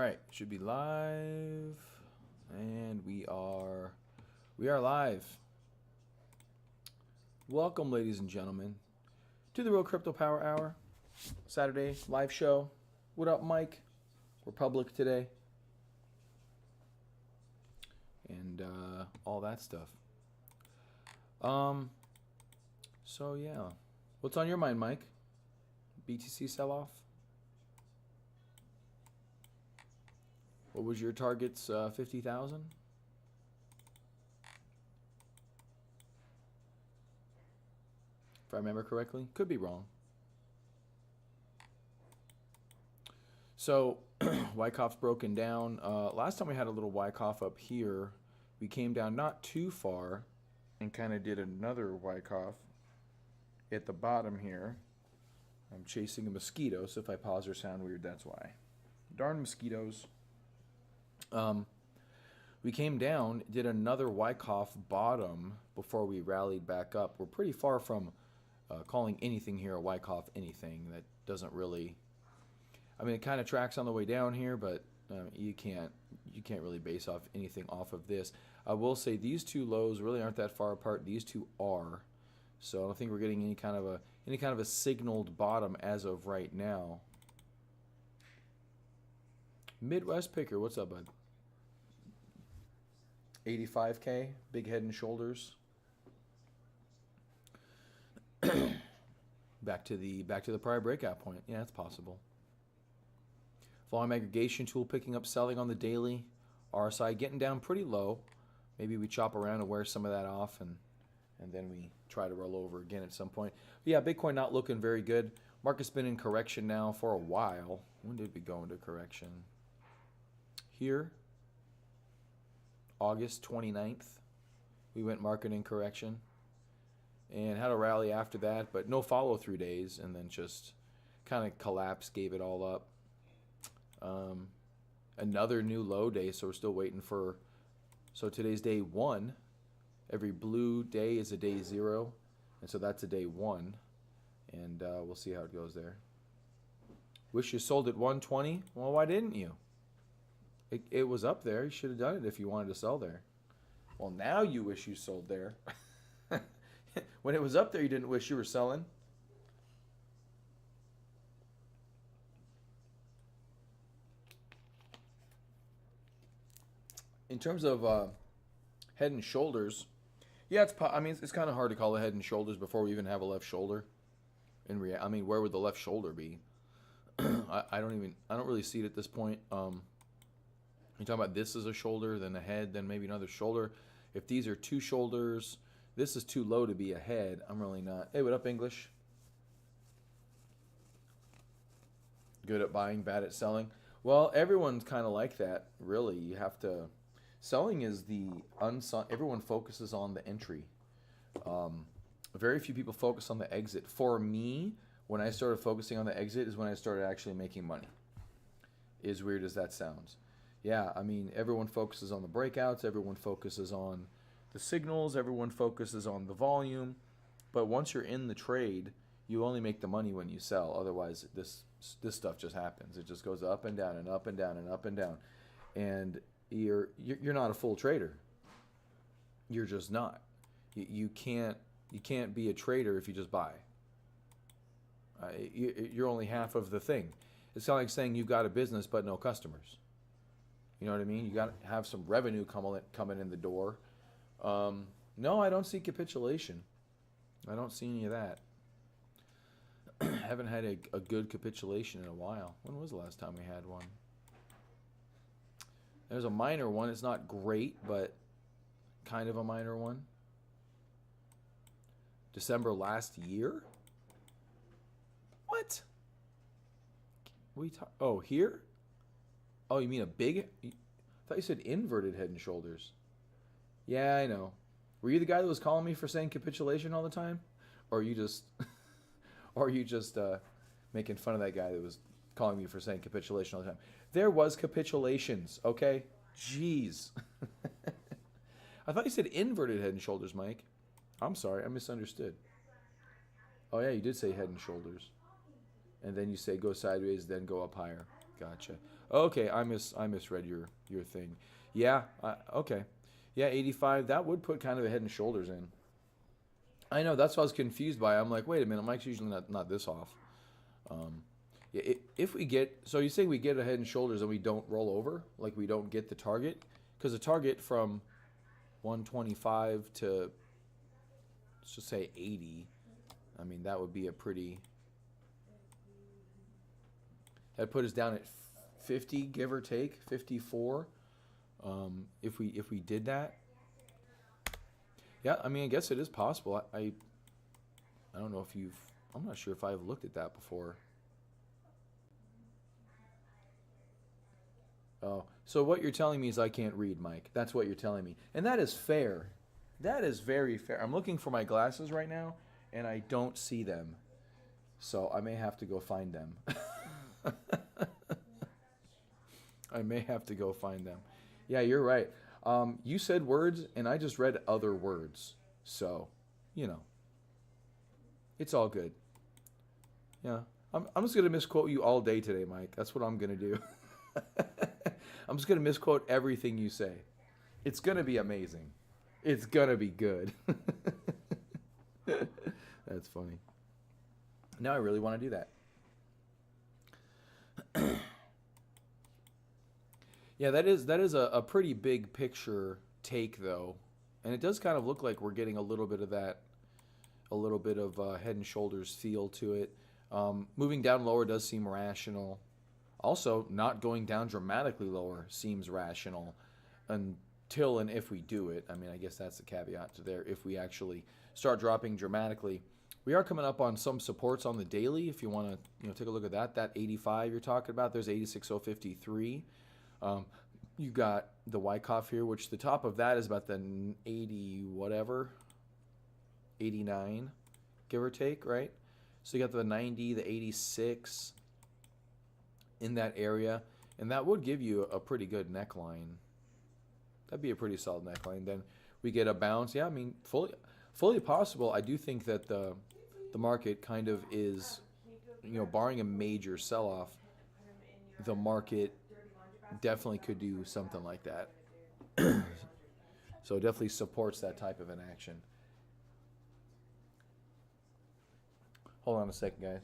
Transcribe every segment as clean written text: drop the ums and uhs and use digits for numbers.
right, should be live, and we are live. Welcome, ladies and gentlemen, to the Real Crypto Power Hour, Saturday live show. What up, Mike? We're public today, and all that stuff. Um, so yeah, what's on your mind, Mike? BTC sell-off. What was your targets? 50,000. If I remember correctly. Could be wrong. So, Wyckoff's broken down. Last time we had a little Wyckoff up here. We came down not too far and kind of did another Wyckoff at the bottom here. I'm chasing a mosquito, so if I pause or sound weird, that's why. Darn mosquitoes. We came down, did another Wyckoff bottom before we rallied back up. We're pretty far from calling anything here a Wyckoff anything. That doesn't really. I mean, it kind of tracks on the way down here, but you can't really base off anything off of this. I will say these two lows really aren't that far apart. These two are, so I don't think we're getting any kind of a signaled bottom as of right now. Midwest Picker, what's up, bud? 85K, big head and shoulders. back to the prior breakout point. Yeah, it's possible. Volume aggregation tool picking up selling on the daily. RSI getting down pretty low. Maybe we chop around and wear some of that off, and then we try to roll over again at some point. But yeah, Bitcoin not looking very good. Market's been in correction now for a while. When did we go into correction? Here, August 29th, we went market in correction and had a rally after that, but no follow-through days, and then just kind of collapsed, gave it all up. Another new low day, so we're still waiting for. So today's day 1. Every blue day is a day 0, and so that's a day 1, and we'll see how it goes there. Wish you sold at 120. Well, why didn't you? It was up there. You should have done it if you wanted to sell there. Well, now you wish you sold there. When it was up there, you didn't wish you were selling. In terms of head and shoulders, yeah, it's kind of hard to call it head and shoulders before we even have a left shoulder. I mean, where would the left shoulder be? I don't really see it at this point. You talk about this as a shoulder, then a head, then maybe another shoulder. If these are two shoulders, this is too low to be a head. I'm really not. Hey, what up, English? Good at buying, bad at selling. Well, everyone's kind of like that, really. You have to. Selling is the unsung. Everyone focuses on the entry. Very few people focus on the exit. For me, when I started focusing on the exit is when I started actually making money. As weird as that sounds. Yeah, I mean, everyone focuses on the breakouts. Everyone focuses on the signals. Everyone focuses on the volume. But once you're in the trade, you only make the money when you sell. Otherwise, this stuff just happens. It just goes up and down and up and down and up and down. And you're not a full trader. You're just not. You can't be a trader if you just buy. You're only half of the thing. It's kind of like saying you've got a business but no customers. You know what I mean? You got to have some revenue coming in the door. No, I don't see capitulation. I don't see any of that. Haven't had a good capitulation in a while. When was the last time we had one? There's a minor one. It's not great, but kind of a minor one. December last year? What? Oh, here? Oh, you mean a big? I thought you said inverted head and shoulders. Yeah, I know. Were you the guy that was calling me for saying capitulation all the time? Or are you just making fun of that guy that was calling me for saying capitulation all the time? There was capitulations, okay? Jeez. I thought you said inverted head and shoulders, Mike. I'm sorry, I misunderstood. Oh yeah, you did say head and shoulders. And then you say go sideways, then go up higher. Gotcha. Okay, I misread your thing. Yeah. Okay. Yeah, 85. That would put kind of a Head and Shoulders in. I know. That's what I was confused by. I'm like, wait a minute. Mike's usually not this off. Um, yeah, if we get, so you say we get a Head and Shoulders and we don't roll over, like we don't get the target, because the target from 125 to, let's just say 80. I mean, that would be a pretty. That put us down at 50, give or take 54. If we did that, yeah. I mean, I guess it is possible. I don't know if you've. I'm not sure if I've looked at that before. Oh, so what you're telling me is I can't read, Mike. That's what you're telling me, and that is fair. That is very fair. I'm looking for my glasses right now, and I don't see them. So I may have to go find them. I may have to go find them. Yeah, you're right. You said words, and I just read other words. So, you know, it's all good. Yeah. I'm just going to misquote you all day today, Mike. That's what I'm going to do. I'm just going to misquote everything you say. It's going to be amazing. It's going to be good. That's funny. Now I really want to do that. Yeah, that is a pretty big picture take though, and it does kind of look like we're getting a little bit of that, a little bit of Head and Shoulders feel to it. Moving down lower does seem rational. Also, not going down dramatically lower seems rational until and if we do it. I mean, I guess that's the caveat to there. If we actually start dropping dramatically, we are coming up on some supports on the daily. If you want to, take a look at that. That 85 you're talking about, there's 86.053. Um, you got the Wyckoff here, which the top of that is about the 80 whatever, 89, give or take, right? So you got the 90, the 86 in that area, and that would give you a pretty good neckline. That'd be a pretty solid neckline. Then we get a bounce. Yeah, I mean, fully possible. I do think that the market kind of is, barring a major sell-off, the market definitely could do something like that. So it definitely supports that type of an action. Hold on a second, guys.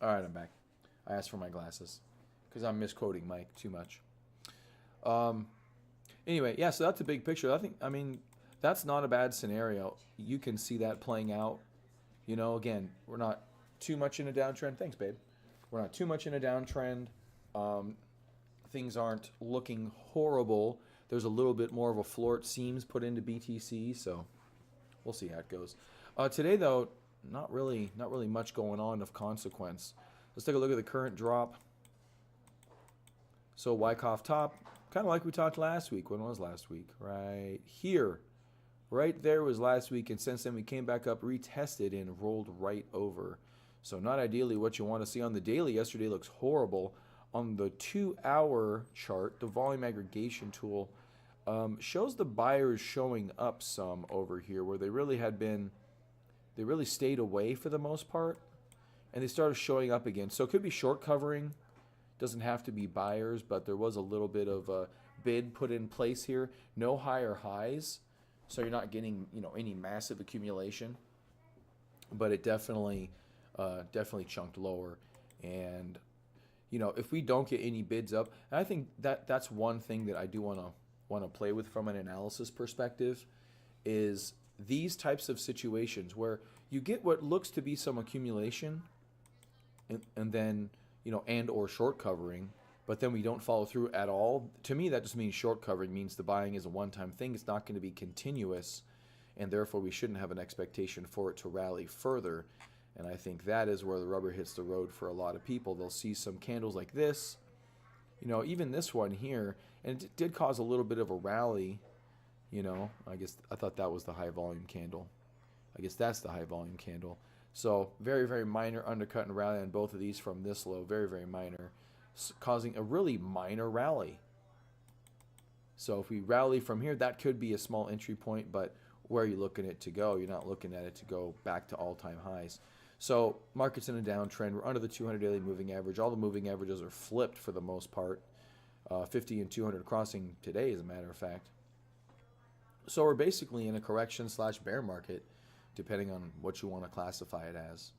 All right, I'm back. I asked for my glasses because I'm misquoting Mike too much. Um, anyway, yeah, so that's a big picture. I mean, that's not a bad scenario. You can see that playing out. Again, we're not too much in a downtrend. Thanks, babe. We're not too much in a downtrend. Um, things aren't looking horrible. There's a little bit more of a floor, it seems, put into BTC, so we'll see how it goes. Today, though, not really much going on of consequence. Let's take a look at the current drop. So Wyckoff top, kind of like we talked last week. When was last week? Right here. Right there was last week, and since then we came back up, retested, and rolled right over. So not ideally what you want to see on the daily. Yesterday looks horrible. On the 2-hour chart, the volume aggregation tool shows the buyers showing up some over here where they really stayed away for the most part, and they started showing up again. So it could be short covering. Doesn't have to be buyers, but there was a little bit of a bid put in place here. No higher highs, so you're not getting any massive accumulation, but it definitely chunked lower. And if we don't get any bids up, and I think that's one thing that I do want to play with from an analysis perspective, is these types of situations where you get what looks to be some accumulation, and then and or short covering, but then we don't follow through at all. To me, that just means short covering means the buying is a one-time thing. It's not going to be continuous, and therefore we shouldn't have an expectation for it to rally further. And I think that is where the rubber hits the road for a lot of people. They'll see some candles like this, even this one here, and it did cause a little bit of a rally. I guess I thought that was the high volume candle. I guess that's the high volume candle. So very, very minor undercut and rally on both of these from this low. Very, very minor. causing a really minor rally. So if we rally from here, that could be a small entry point, but where are you looking at it to go? You're not looking at it to go back to all-time highs. So market's in a downtrend. We're under the 200 daily moving average. All the moving averages are flipped for the most part. 50 and 200 crossing today, as a matter of fact. So we're basically in a correction slash bear market, depending on what you want to classify it as.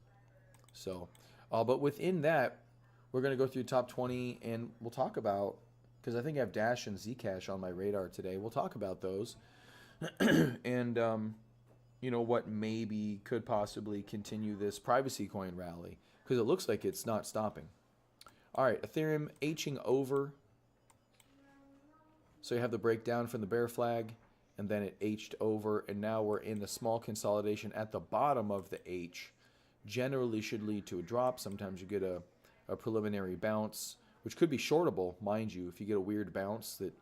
So, but within that, we're going to go through top 20, and we'll talk about, because I think I have Dash and Zcash on my radar today. We'll talk about those, and you know, what maybe could possibly continue this privacy coin rally, because it looks like it's not stopping. All right, Ethereum Hing over. So you have the breakdown from the bear flag, and then it H'd over, and now we're in the small consolidation at the bottom of the H. Generally should lead to a drop. Sometimes you get a preliminary bounce, which could be shortable, mind you. If you get a weird bounce that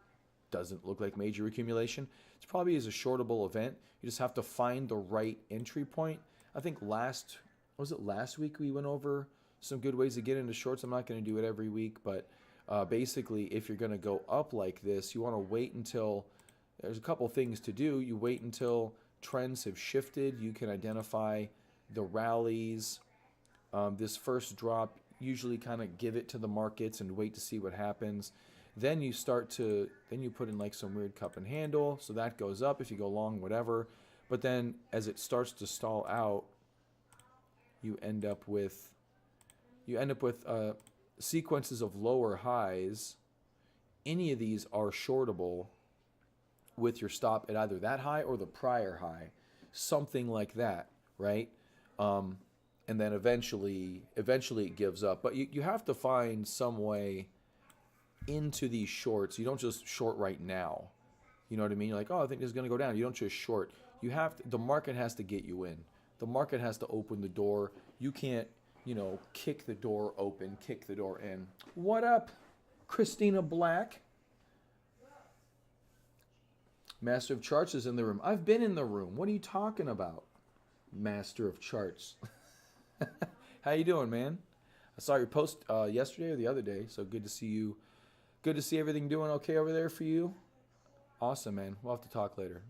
doesn't look like major accumulation, it probably is a shortable event. You just have to find the right entry point. I think last week we went over some good ways to get into shorts. I'm not going to do it every week, but basically, if you're going to go up like this, you want to wait until there's a couple things to do. You wait until trends have shifted. You can identify the rallies. This first drop, usually kind of give it to the markets and wait to see what happens. Then you put in like some weird cup and handle, so that goes up if you go long, whatever. But then as it starts to stall out, you end up with sequences of lower highs. Any of these are shortable with your stop at either that high or the prior high, something like that, right? And then eventually it gives up. But you have to find some way into these shorts. You don't just short right now. You know what I mean? You're like, oh, I think this is going to go down. You don't just short. The market has to get you in. The market has to open the door. You can't, kick the door open, kick the door in. What up, Christina Black? Master of Charts is in the room. I've been in the room. What are you talking about, Master of Charts? How you doing, man? I saw your post yesterday or the other day, so good to see you. Good to see everything doing okay over there for you. Awesome, man. We'll have to talk later.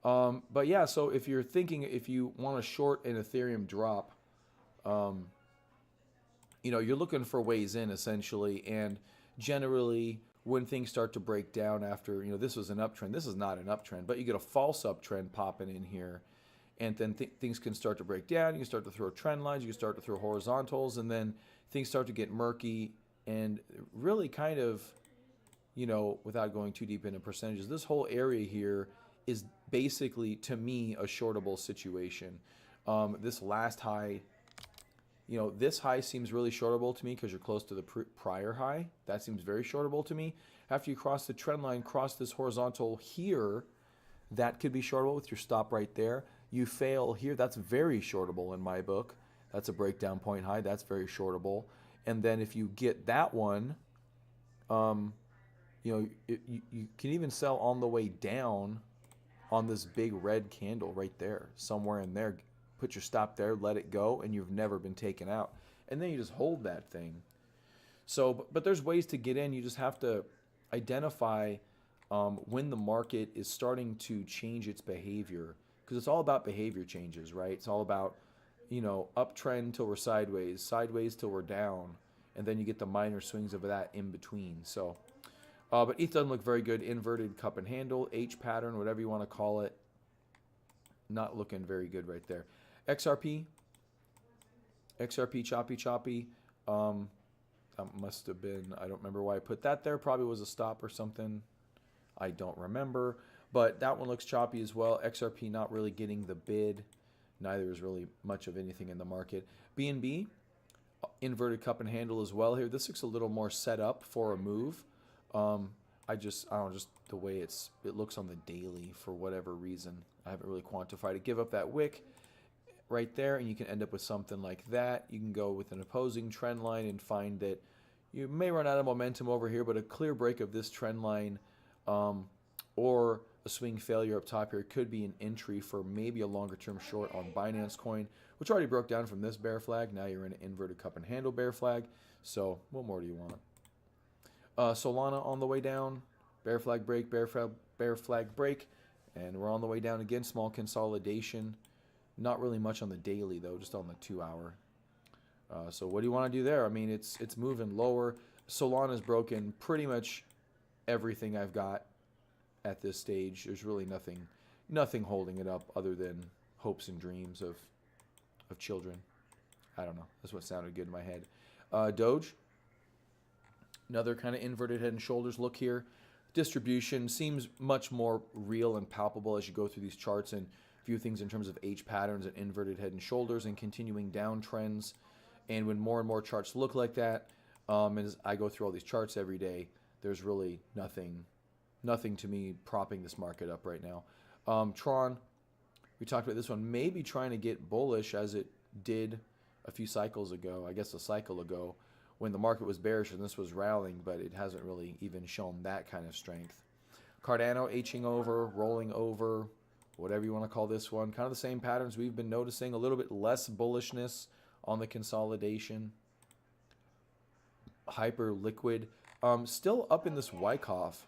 But yeah, so if you want to short an Ethereum drop, you're looking for ways in essentially, and generally when things start to break down after, this was an uptrend. This is not an uptrend, but you get a false uptrend popping in here, and then things can start to break down. You can start to throw trend lines. You can start to throw horizontals, and then things start to get murky and really kind of, without going too deep into percentages, this whole area here is basically, to me, a shortable situation. This last high, this high seems really shortable to me because you're close to the prior high. That seems very shortable to me. After you cross the trend line, cross this horizontal here, that could be shortable with your stop right there. You fail here, that's very shortable in my book. That's a breakdown point high, that's very shortable. And then if you get that one, you can even sell on the way down on this big red candle right there, somewhere in there. Put your stop there, let it go, and you've never been taken out. And then you just hold that thing. So, but there's ways to get in. You just have to identify when the market is starting to change its behavior, because it's all about behavior changes, right? It's all about, uptrend till we're sideways, sideways till we're down, and then you get the minor swings of that in between. So, but ETH doesn't look very good. Inverted cup and handle, H pattern, whatever you want to call it. Not looking very good right there. XRP, choppy. That must have been, I don't remember why I put that there. Probably was a stop or something. I don't remember. But that one looks choppy as well. XRP not really getting the bid. Neither is really much of anything in the market. BNB, inverted cup and handle as well here. This looks a little more set up for a move. I don't know, just the way it looks on the daily for whatever reason. I haven't really quantified it. Give up that wick right there, and you can end up with something like that. You can go with an opposing trend line and find that you may run out of momentum over here, but a clear break of this trend line or a swing failure up top here could be an entry for maybe a longer term short on Binance Coin, which already broke down from this bear flag. Now you're in an inverted cup and handle bear flag. So what more do you want? Solana on the way down, bear flag break, bear flag break, and we're on the way down again. Small consolidation. Not really much on the daily though, just on the 2 hour. So what do you want to do there? I mean, it's moving lower. Solana's broken pretty much everything I've got at this stage. There's really nothing holding it up other than hopes and dreams of children. I don't know. That's what sounded good in my head. Doge, another kind of inverted head and shoulders look here. Distribution seems much more real and palpable as you go through these charts and view things in terms of H patterns and inverted head and shoulders and continuing downtrends. And when more and more charts look like that, as I go through all these charts every day, there's really nothing to me propping this market up right now. Tron, we talked about this one, maybe trying to get bullish as it did a few cycles ago, I guess a cycle ago, when the market was bearish and this was rallying, but it hasn't really even shown that kind of strength. Cardano Hing over, rolling over, whatever you want to call this one. Kind of the same patterns we've been noticing, a little bit less bullishness on the consolidation. Hyper liquid, still up in this Wyckoff.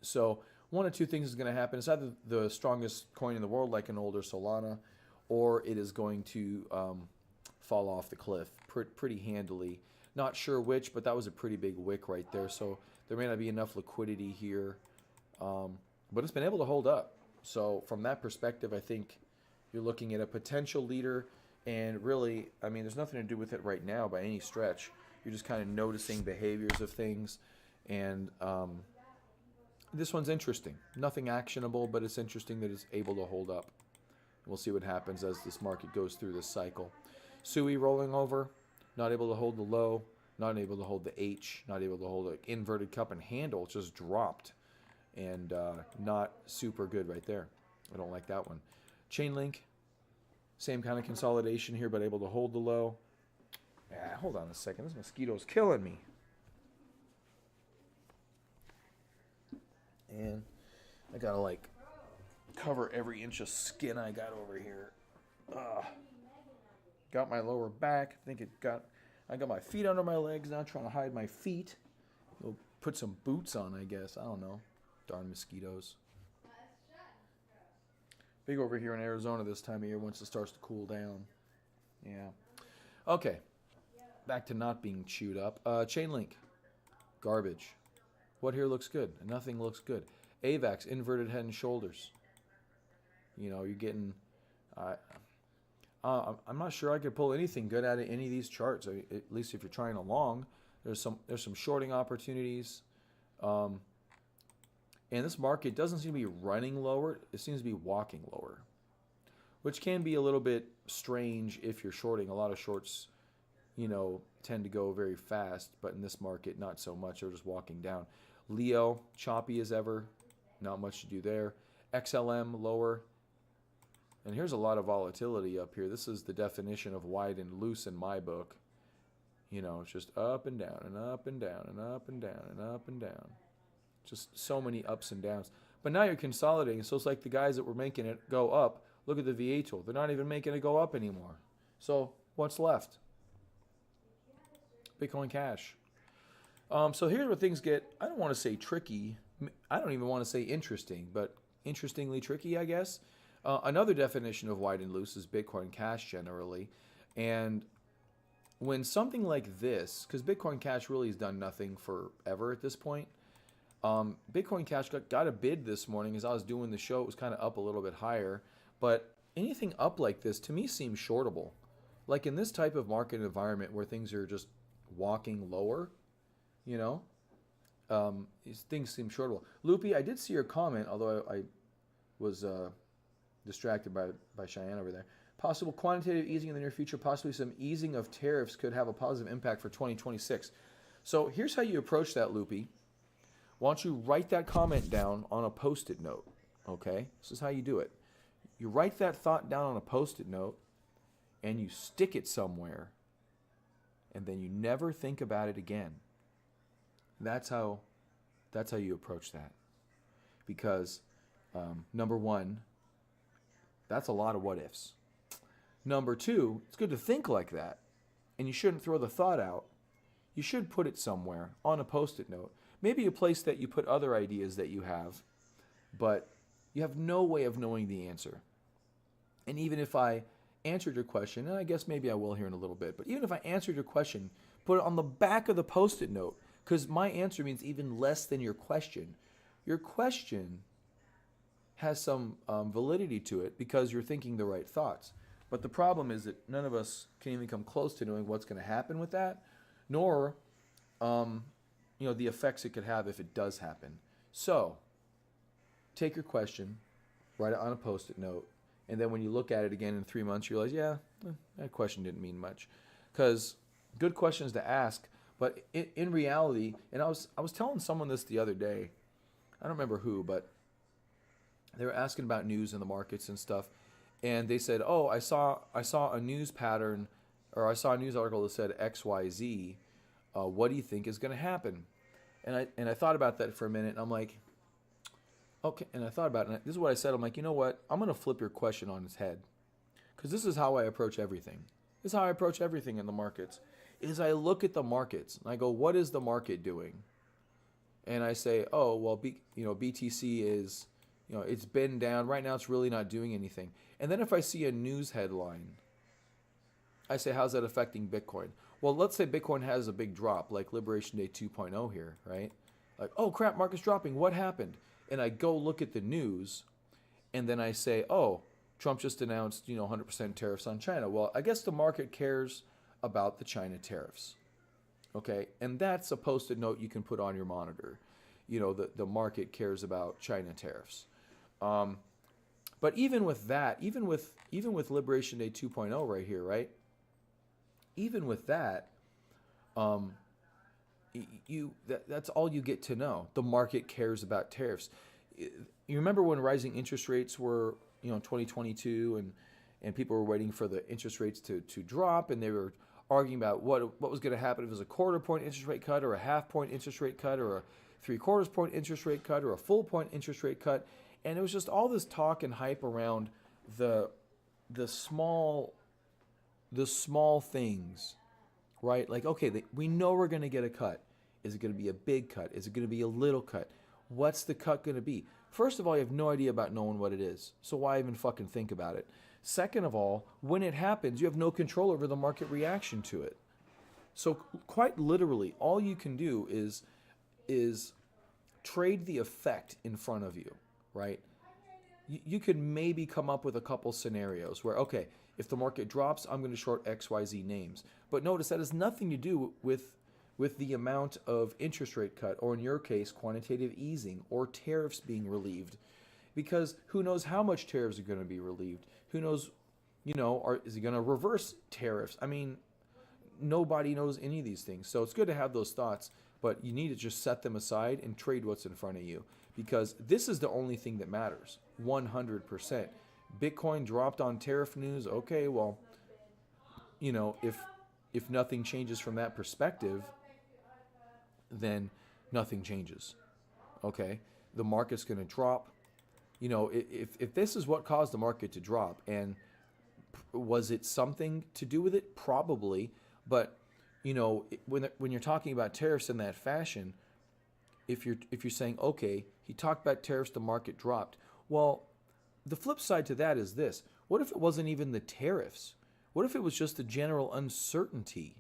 So one of two things is going to happen. It's either the strongest coin in the world, like an older Solana, or it is going to fall off the cliff pretty handily. Not sure which, but that was a pretty big wick right there. So there may not be enough liquidity here, but it's been able to hold up. So from that perspective, I think you're looking at a potential leader. And really, I mean, there's nothing to do with it right now by any stretch. You're just kind of noticing behaviors of things. And this one's interesting. Nothing actionable, but it's interesting that it's able to hold up. We'll see what happens as this market goes through this cycle. Sui rolling over, not able to hold the low, not able to hold the H, not able to hold an inverted cup and handle. It just dropped. And not super good right there. I don't like that one. Chainlink. Same kind of consolidation here, but able to hold the low. Hold on a second. This mosquito's killing me. And I gotta like cover every inch of skin I got over here. Got my lower back. I got my feet under my legs now, trying to hide my feet. We'll put some boots on, I guess. I don't know. Darn mosquitoes. Big over here in Arizona this time of year once it starts to cool down. Yeah. Okay. Back to not being chewed up. Chainlink. Garbage. What here looks good? Nothing looks good. AVAX. Inverted head and shoulders. You know, you're getting... I'm not sure I could pull anything good out of any of these charts. At least if you're trying along. There's some shorting opportunities. And this market doesn't seem to be running lower. It seems to be walking lower, which can be a little bit strange if you're shorting. A lot of shorts, you know, tend to go very fast, but in this market, not so much. They're just walking down. Leo, choppy as ever. Not much to do there. XLM, lower. And here's a lot of volatility up here. This is the definition of wide and loose in my book. You know, it's just up and down and up and down and up and down and up and down. Just so many ups and downs. But now you're consolidating. So it's like the guys that were making it go up. Look at the VA tool. They're not even making it go up anymore. So what's left? Bitcoin Cash. So here's where things get, I don't want to say tricky. I don't even want to say interesting, but interestingly tricky, I guess. Another definition of wide and loose is Bitcoin Cash generally. And when something like this, because Bitcoin Cash really has done nothing forever at this point, Bitcoin Cash got a bid this morning as I was doing the show. It was kind of up a little bit higher, but anything up like this to me seems shortable. Like in this type of market environment where things are just walking lower, you know, things seem shortable. Loopy, I did see your comment, although I was distracted by Cheyenne over there. Possible quantitative easing in the near future, possibly some easing of tariffs could have a positive impact for 2026. So here's how you approach that, Loopy. Why don't you write that comment down on a Post-it note, okay? This is how you do it. You write that thought down on a Post-it note, and you stick it somewhere, and then you never think about it again. That's how you approach that. because number one, that's a lot of what ifs. Number two, it's good to think like that, and you shouldn't throw the thought out. You should put it somewhere on a post-it note. Maybe a place that you put other ideas that you have, but you have no way of knowing the answer. And even if I answered your question, and I guess maybe I will here in a little bit, but even if I answered your question, put it on the back of the post-it note, because my answer means even less than your question. Your question has some validity to it because you're thinking the right thoughts. But the problem is that none of us can even come close to knowing what's going to happen with that, nor the effects it could have if it does happen. So take your question, write it on a post-it note, and then when you look at it again in 3 months, you realize, that question didn't mean much. Because good questions to ask, but in reality, and I was telling someone this the other day, I don't remember who, but they were asking about news in the markets and stuff, and they said, "Oh, I saw a news pattern, or I saw a news article that said X, Y, Z. What do you think is going to happen?" And I thought about that for a minute, and I'm like, okay. And I thought about it, and this is what I said. I'm like, you know what? I'm going to flip your question on its head, because this is how I approach everything. This is how I approach everything in the markets. Is I look at the markets and I go, what is the market doing? And I say, oh, well, BTC is, it's been down. Right now it's really not doing anything. And then if I see a news headline, I say, how's that affecting Bitcoin? Well, let's say Bitcoin has a big drop, like Liberation Day 2.0 here, right? Like, oh, crap, market's dropping. What happened? And I go look at the news, and then I say, oh, Trump just announced, 100% tariffs on China. Well, I guess the market cares about the China tariffs. Okay, and that's a post-it note you can put on your monitor. The market cares about China tariffs. But even with that, even with Liberation Day 2.0 right here, right? Even with that, that's all you get to know. The market cares about tariffs. You remember when rising interest rates were, 2022, and people were waiting for the interest rates to drop, and they were arguing about what was going to happen if it was a quarter-point interest rate cut, or a half-point interest rate cut, or a three-quarters-point interest rate cut, or a full-point interest rate cut. And it was just all this talk and hype around the small things, right? Like, okay, we know we're going to get a cut. Is it going to be a big cut? Is it going to be a little cut? What's the cut going to be? First of all, you have no idea about knowing what it is. So why even fucking think about it? Second of all, when it happens, you have no control over the market reaction to it. So quite literally, all you can do is trade the effect in front of you, right? You could maybe come up with a couple scenarios where, okay, if the market drops, I'm going to short XYZ names. But notice that has nothing to do with the amount of interest rate cut, or in your case, quantitative easing, or tariffs being relieved. Because who knows how much tariffs are going to be relieved? Who knows, is it going to reverse tariffs? I mean, nobody knows any of these things. So it's good to have those thoughts, but you need to just set them aside and trade what's in front of you. Because this is the only thing that matters, 100%. Bitcoin dropped on tariff news. Okay, well, if nothing changes from that perspective, then nothing changes. Okay? The market's going to drop. If this is what caused the market to drop, and was it something to do with it? Probably. But, when you're talking about tariffs in that fashion, if you're saying, okay, he talked about tariffs, the market dropped. Well, the flip side to that is this. What if it wasn't even the tariffs? What if it was just the general uncertainty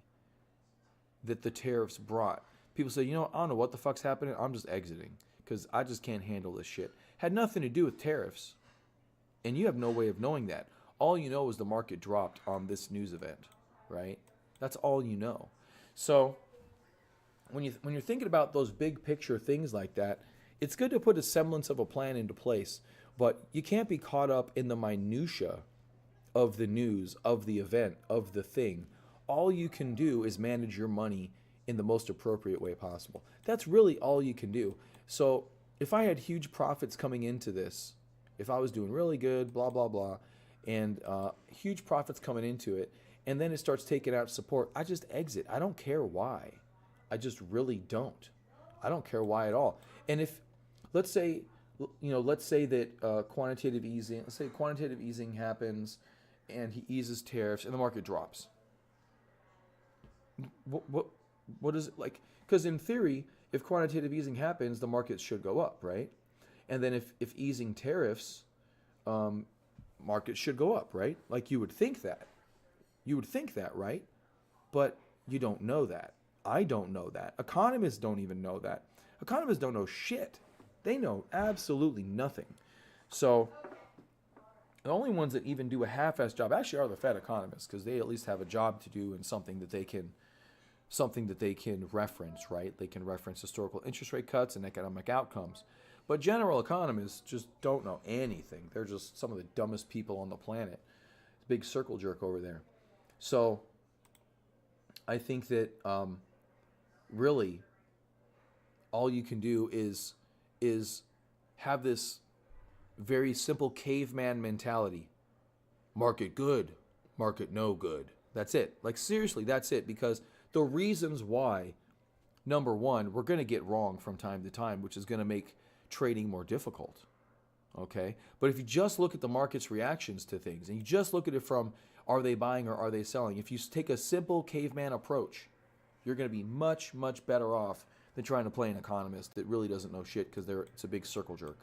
that the tariffs brought? People say, I don't know what the fuck's happening. I'm just exiting because I just can't handle this shit. Had nothing to do with tariffs. And you have no way of knowing that. All you know is the market dropped on this news event, right? That's all you know. So when you're thinking about those big picture things like that, it's good to put a semblance of a plan into place. But you can't be caught up in the minutia of the news, of the event, of the thing. All you can do is manage your money in the most appropriate way possible. That's really all you can do. So if I had huge profits coming into this, if I was doing really good, blah, blah, blah, and huge profits coming into it, and then it starts taking out support, I just exit. I don't care why. I just really don't. I don't care why at all. And if, let's say let's say that quantitative easing. Let's say quantitative easing happens, and he eases tariffs, and the market drops. What what is it like? Because in theory, if quantitative easing happens, the markets should go up, right? And then if easing tariffs, um, markets should go up, right? Like you would think that. You would think that, right? But you don't know that. I don't know that. Economists don't even know that. Economists don't know shit. They know absolutely nothing. So the only ones that even do a half-assed job actually are the Fed economists because they at least have a job to do and something that they can reference, right? They can reference historical interest rate cuts and economic outcomes. But general economists just don't know anything. They're just some of the dumbest people on the planet. Big circle jerk over there. So I think that really all you can do is have this very simple caveman mentality. Market good, market no good. That's it. Like seriously, that's it. Because the reasons why, number one, we're going to get wrong from time to time, which is going to make trading more difficult. Okay? But if you just look at the market's reactions to things and you just look at it from are they buying or are they selling, if you take a simple caveman approach, you're going to be much, much better off than trying to play an economist that really doesn't know shit because it's a big circle jerk.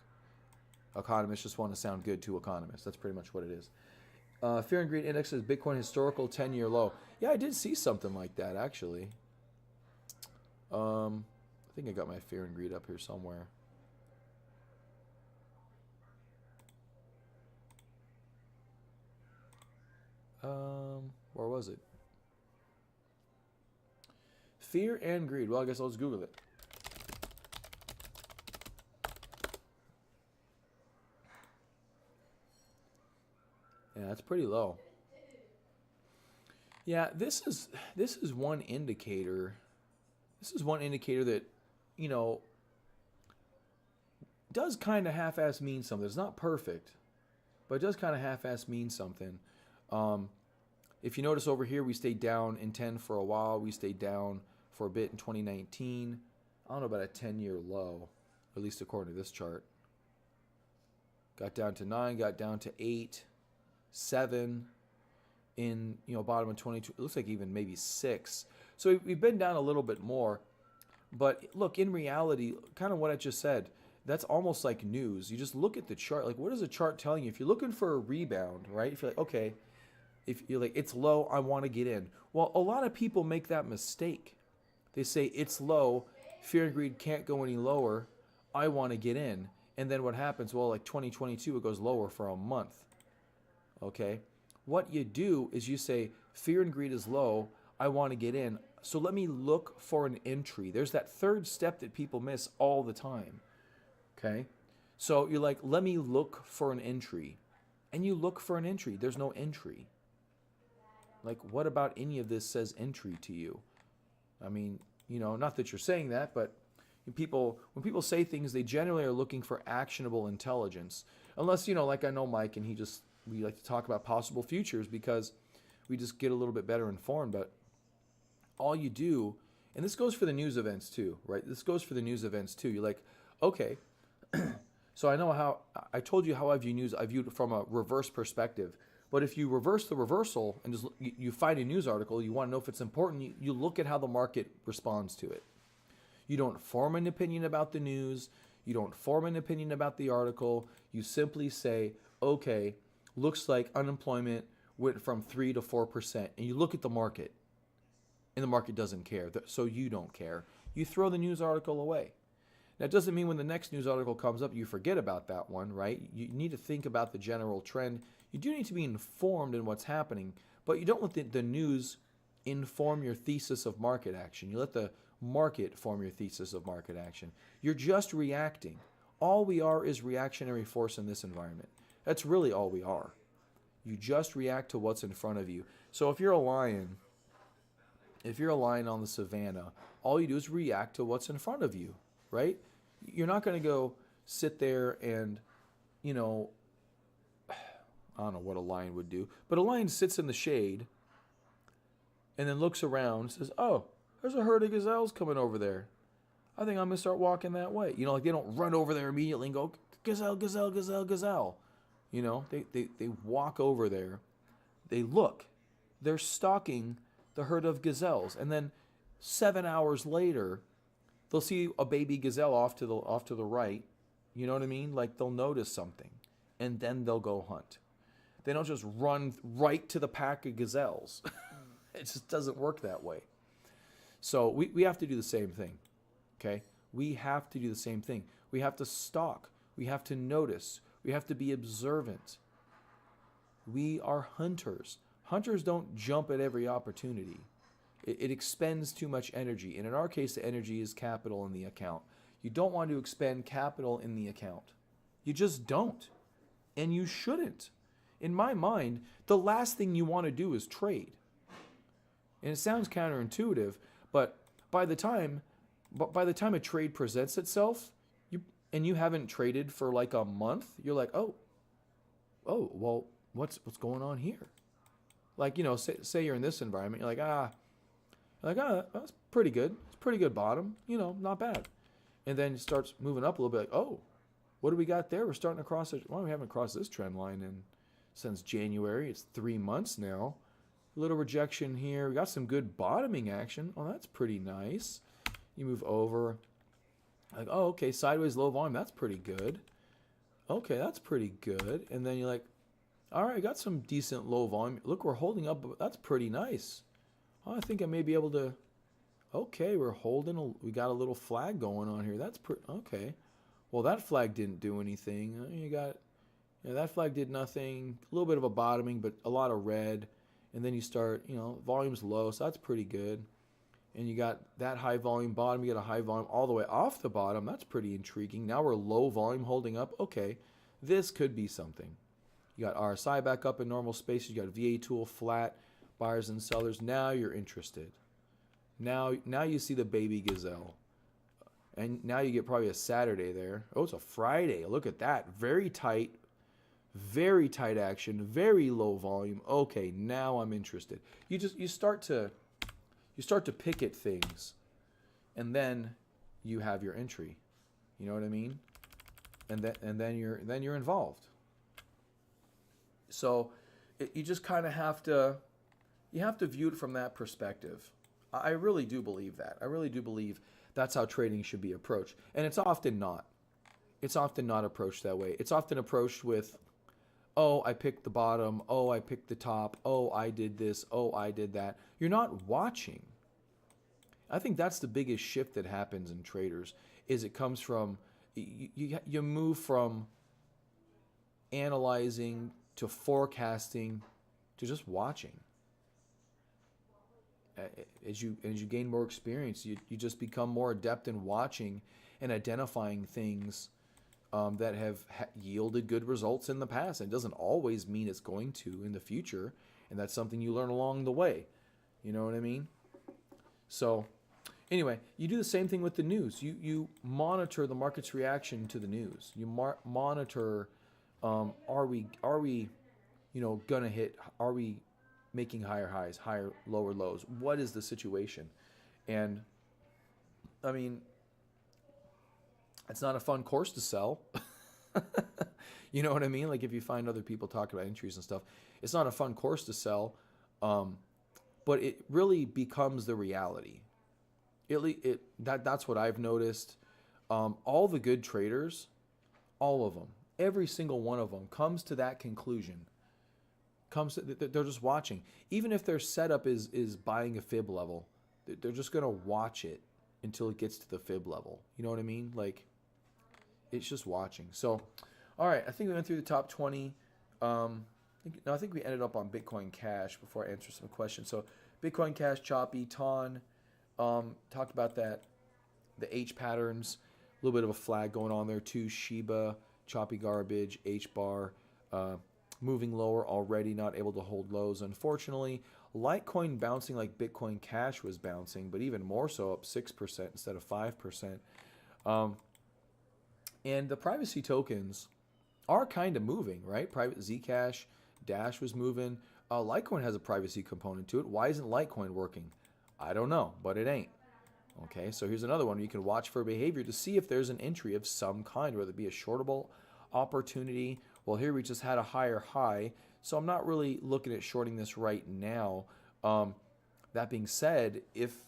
Economists just want to sound good to economists. That's pretty much what it is. Fear and Greed Index says Bitcoin historical 10-year low. Yeah, I did see something like that, actually. I think I got my Fear and Greed up here somewhere. Where was it? Fear and Greed. Well, I guess I'll just Google it. Yeah, that's pretty low. Yeah, this is one indicator. This is one indicator that, you know, does kind of half-ass mean something. It's not perfect, but it does kind of half-ass mean something. Um, if you notice over here, we stayed down in 10 for a while. We stayed down for a bit in 2019. I don't know about a 10-year low, at least according to this chart. Got down to 9, got down to 8, 7 in, bottom of 22. It looks like even maybe 6. So we've been down a little bit more. But look, in reality, kind of what I just said, that's almost like news. You just look at the chart. Like, what is the chart telling you? If you're looking for a rebound, right? If you're like, okay, if you're like, it's low, I want to get in. Well, a lot of people make that mistake. They say, it's low, Fear and Greed can't go any lower, I want to get in. And then what happens? Well, like 2022, it goes lower for a month. Okay? What you do is you say, Fear and Greed is low, I want to get in. So let me look for an entry. There's that third step that people miss all the time. Okay? So you're like, let me look for an entry. And you look for an entry. There's no entry. Like, what about any of this says entry to you? I mean, not that you're saying that, but when people say things, they generally are looking for actionable intelligence. Unless, like I know Mike, and we like to talk about possible futures because we just get a little bit better informed. But all you do, and this goes for the news events too, right? This goes for the news events too. You're like, okay, so I know how, I told you how I view news. I view it from a reverse perspective. But if you reverse the reversal and just you find a news article, you want to know if it's important, you look at how the market responds to it. You don't form an opinion about the news. You don't form an opinion about the article. You simply say, okay, looks like unemployment went from 3 to 4%. And you look at the market, and the market doesn't care. So you don't care. You throw the news article away. Now, it doesn't mean when the next news article comes up, you forget about that one, right? You need to think about the general trend. You do need to be informed in what's happening, but you don't let the news inform your thesis of market action. You let the market form your thesis of market action. You're just reacting. All we are is reactionary force in this environment. That's really all we are. You just react to what's in front of you. So if you're a lion on the savannah, all you do is react to what's in front of you, right? You're not going to go sit there and, I don't know what a lion would do, but a lion sits in the shade and then looks around and says, oh, there's a herd of gazelles coming over there. I think I'm going to start walking that way. Like they don't run over there immediately and go, gazelle, gazelle, gazelle, gazelle. You know, they walk over there, they look, they're stalking the herd of gazelles, and then 7 hours later, they'll see a baby gazelle off to the right. You know what I mean? Like they'll notice something, and then they'll go hunt. They don't just run right to the pack of gazelles. It just doesn't work that way. So we have to do the same thing. Okay? We have to do the same thing. We have to stalk. We have to notice. We have to be observant. We are hunters. Hunters don't jump at every opportunity. It expends too much energy. And in our case, the energy is capital in the account. You don't want to expend capital in the account. You just don't. And you shouldn't. In my mind, the last thing you want to do is trade. And it sounds counterintuitive, but by the time a trade presents itself, you haven't traded for like a month, you're like, oh, well, what's going on here? Like, say you're in this environment, you're like, that's pretty good. It's pretty good bottom, not bad. And then it starts moving up a little bit, like, oh, what do we got there? We're starting to cross it. Well, we haven't crossed this trend line since January. It's 3 months now. A little rejection here. We got some good bottoming action. Oh, that's pretty nice. You move over. Like, oh, okay, sideways low volume. That's pretty good. Okay, that's pretty good. And then you're like, all right, got some decent low volume. Look, we're holding up. That's pretty nice. Oh, I think I may be able to. Okay, we're holding. We got a little flag going on here. That's okay. Well, that flag didn't do anything. That flag did nothing. A little bit of a bottoming, but a lot of red. And then you start, volume's low, so that's pretty good. And you got that high volume bottom. You got a high volume all the way off the bottom. That's pretty intriguing. Now we're low volume holding up. Okay, this could be something. You got RSI back up in normal space. You got VA tool flat, buyers and sellers. Now you're interested. Now you see the baby gazelle. And now you get probably a Saturday there. Oh, it's a Friday. Look at that. Very tight action, very low volume. Okay, now I'm interested. You start to pick at things, and then you have your entry. You know what I mean? And then you're involved. So you just kind of have to view it from that perspective. I really do believe that. I really do believe that's how trading should be approached. And it's often not. It's often not approached that way. It's often approached with, oh, I picked the bottom. Oh, I picked the top. Oh, I did this. Oh, I did that. You're not watching. I think that's the biggest shift that happens in traders, is it comes from, you move from analyzing to forecasting to just watching. As you gain more experience, you just become more adept in watching and identifying things that have yielded good results in the past. And it doesn't always mean it's going to in the future, and that's something you learn along the way. You know what I mean? So anyway, you do the same thing with the news. You monitor the market's reaction to the news. You monitor, are we gonna hit? Are we making higher highs, lower lows? What is the situation? And I mean, it's not a fun course to sell. You know what I mean? Like if you find other people talking about entries and stuff, it's not a fun course to sell, but it really becomes the reality. That's what I've noticed. All the good traders, all of them, every single one of them comes to that conclusion. They're just watching. Even if their setup is buying a fib level, they're just going to watch it until it gets to the fib level. You know what I mean? Like, it's just watching. So, all right, I think we went through the top 20. I think we ended up on Bitcoin Cash before I answer some questions. So, Bitcoin Cash, choppy, Ton, talked about that, the H patterns, a little bit of a flag going on there too. Shiba, choppy garbage, H bar, moving lower already, not able to hold lows, unfortunately. Litecoin bouncing like Bitcoin Cash was bouncing, but even more so, up 6% instead of 5%. And the privacy tokens are kind of moving, right? Private Zcash, Dash was moving. Litecoin has a privacy component to it. Why isn't Litecoin working? I don't know, but it ain't. Okay, so here's another one. You can watch for behavior to see if there's an entry of some kind, whether it be a shortable opportunity. Well, here we just had a higher high, so I'm not really looking at shorting this right now. That being said, if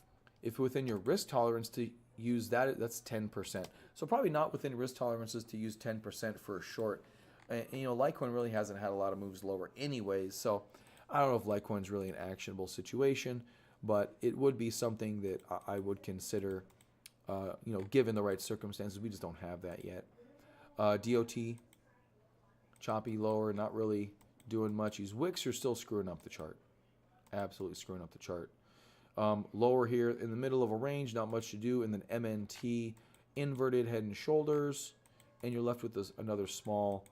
within your risk tolerance to use that, that's 10%. So probably not within risk tolerances to use 10% for a short. And, Litecoin really hasn't had a lot of moves lower anyways, so I don't know if Litecoin's really an actionable situation, but it would be something that I would consider, given the right circumstances. We just don't have that yet. DOT, choppy lower, not really doing much. These wicks are still screwing up the chart. Absolutely screwing up the chart. Lower here in the middle of a range, not much to do. And then MNT, inverted head and shoulders. And you're left with another small,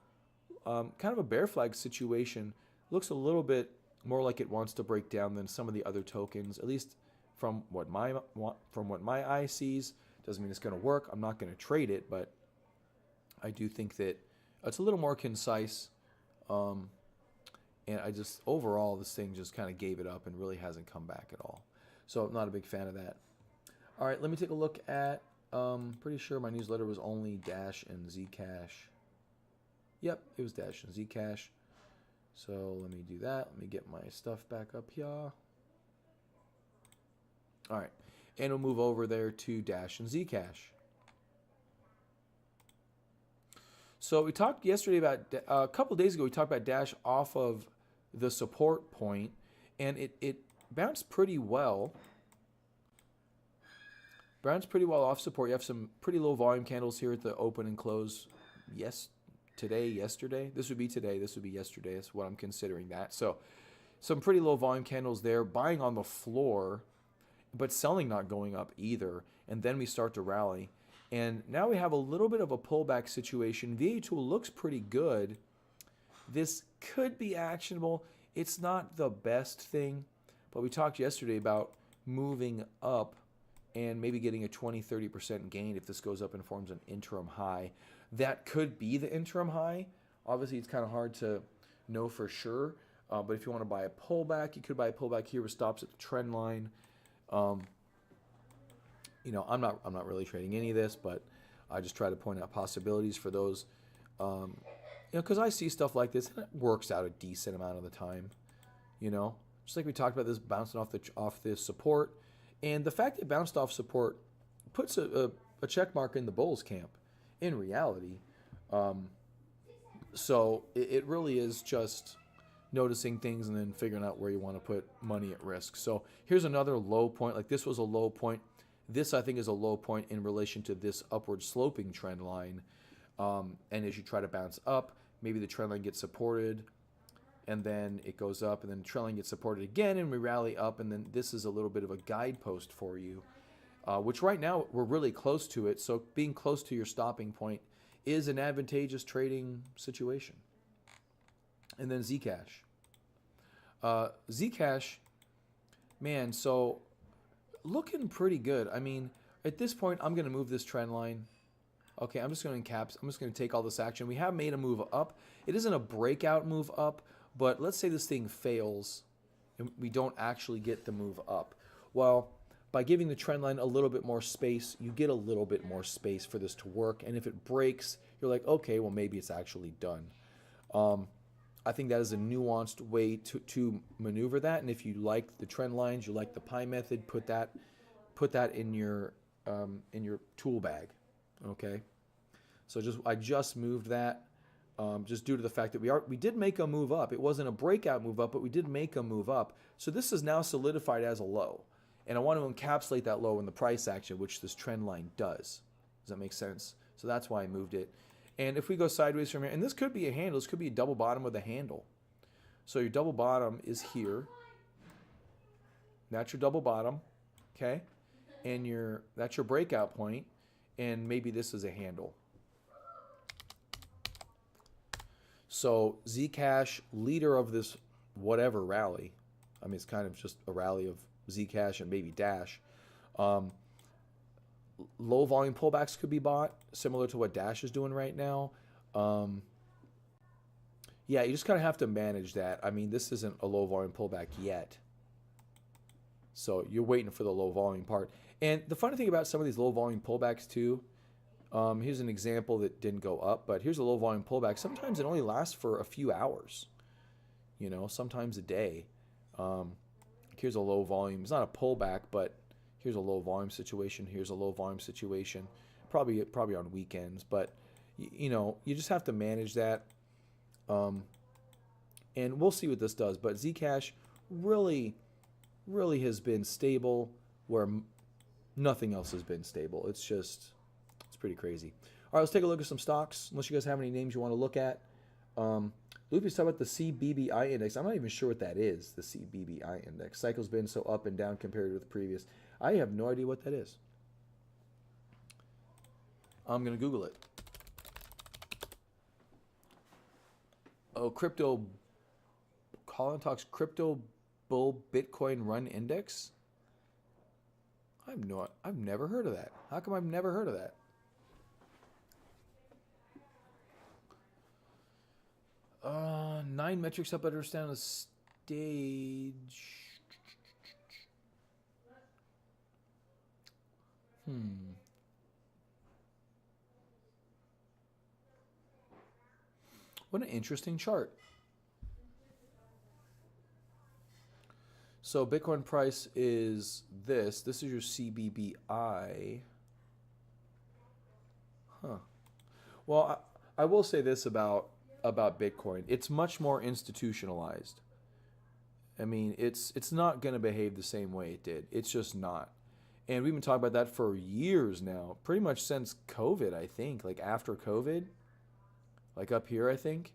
kind of a bear flag situation. Looks a little bit more like it wants to break down than some of the other tokens, at least from what my eye sees. Doesn't mean it's going to work. I'm not going to trade it, but I do think that it's a little more concise. And overall, this thing just kind of gave it up and really hasn't come back at all. So I'm not a big fan of that. All right, let me take a look at, pretty sure my newsletter was only Dash and Zcash. Yep, it was Dash and Zcash. So let me do that. Let me get my stuff back up here. All right, and we'll move over there to Dash and Zcash. So we talked yesterday about, a couple of days ago, we talked about Dash off of the support point, and it bounced pretty well. Bounced pretty well off support. You have some pretty low volume candles here at the open and close. Yesterday. This would be today. This would be yesterday. That's what I'm considering that. So some pretty low volume candles there. Buying on the floor, but selling not going up either. And then we start to rally. And now we have a little bit of a pullback situation. VA2 looks pretty good. This could be actionable. It's not the best thing, but we talked yesterday about moving up and maybe getting a 20-30% gain if this goes up and forms an interim high. That could be the interim high. Obviously, it's kind of hard to know for sure, but if you want to buy a pullback, you could buy a pullback here with stops at the trend line. I'm not really trading any of this, but I just try to point out possibilities for those. Because I see stuff like this and it works out a decent amount of the time. Just like we talked about this bouncing off the support, and the fact that it bounced off support puts a check mark in the bulls camp. In reality, so it really is just noticing things and then figuring out where you want to put money at risk. So here's another low point. Like this was a low point. This, I think, is a low point in relation to this upward sloping trend line. And as you try to bounce up, maybe the trend line gets supported, and then it goes up, and then the trend line gets supported again, and we rally up, and then this is a little bit of a guidepost for you, which right now we're really close to it. So being close to your stopping point is an advantageous trading situation. And then Zcash. Zcash, man, so looking pretty good. I mean, at this point, I'm going to move this trend line. Okay, I'm just going to take all this action. We have made a move up. It isn't a breakout move up, but let's say this thing fails and we don't actually get the move up. Well, by giving the trend line a little bit more space, you get a little bit more space for this to work. And if it breaks, you're like, okay, well, maybe it's actually done. I think that is a nuanced way to maneuver that. And if you like the trend lines, you like the pie method, put that in your tool bag. Okay, so I just moved that just due to the fact that we did make a move up. It wasn't a breakout move up, but we did make a move up. So this is now solidified as a low, and I want to encapsulate that low in the price action, which this trend line does. Does that make sense? So that's why I moved it. And if we go sideways from here, and this could be a handle, this could be a double bottom with a handle. So your double bottom is here. That's your double bottom, okay? And that's your breakout point, and maybe this is a handle. So Zcash, leader of this whatever rally. I mean, it's kind of just a rally of Zcash and maybe Dash. Low volume pullbacks could be bought, similar to what Dash is doing right now. Yeah, you just kind of have to manage that. I mean, this isn't a low volume pullback yet. So you're waiting for the low volume part. And the funny thing about some of these low volume pullbacks too, Here's an example that didn't go up, but here's a low volume pullback. Sometimes it only lasts for a few hours, sometimes a day. Um, Here's a low volume. It's not a pullback, but here's a low volume situation. Here's a low volume situation. Probably on weekends, but you just have to manage that. Um, and we'll see what this does. But Zcash really, really has been stable where nothing else has been stable. It's pretty crazy. All right, let's take a look at some stocks. Unless you guys have any names you want to look at. Loopy's talking about the CBBI index. I'm not even sure what that is, the CBBI index. Cycle's been so up and down compared with the previous. I have no idea what that is. I'm going to Google it. Oh, Colin talks crypto bull Bitcoin run index? I've never heard of that. How come I've never heard of that? Nine metrics up, understand the stage. What an interesting chart. So Bitcoin price is this. This is your CBBI. Huh. Well, I will say this about Bitcoin. It's much more institutionalized. I mean, it's not going to behave the same way it did. It's just not. And we've been talking about that for years now, pretty much since COVID, I think. Like after COVID, like up here, I think.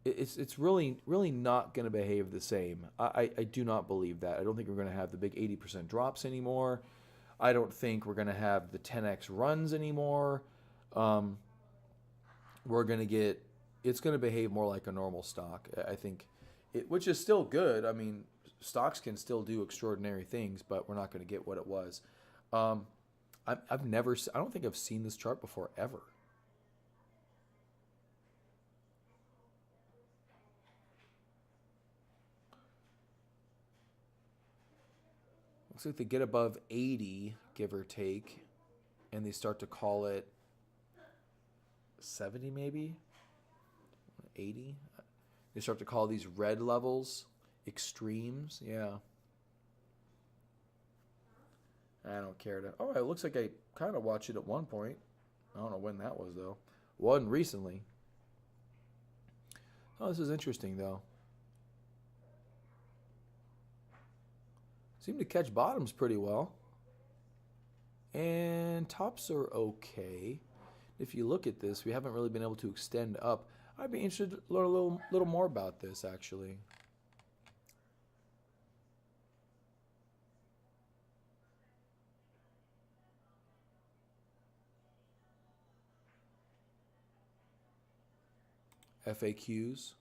It's really not going to behave the same. I do not believe that. I don't think we're going to have the big 80% drops anymore. I don't think we're going to have the 10x runs anymore. We're going to get, it's going to behave more like a normal stock. I think, which is still good. I mean, stocks can still do extraordinary things, but we're not going to get what it was. I don't think I've seen this chart before ever. Looks like they get above 80, give or take, and they start to call it 70 maybe, 80. They start to call these red levels extremes. Yeah. I don't care to. Oh, it looks like I kind of watched it at one point. I don't know when that was though. Wasn't recently. Oh, this is interesting though. Seem to catch bottoms pretty well. And tops are okay. If you look at this, we haven't really been able to extend up. I'd be interested to learn a little more about this, actually. FAQs.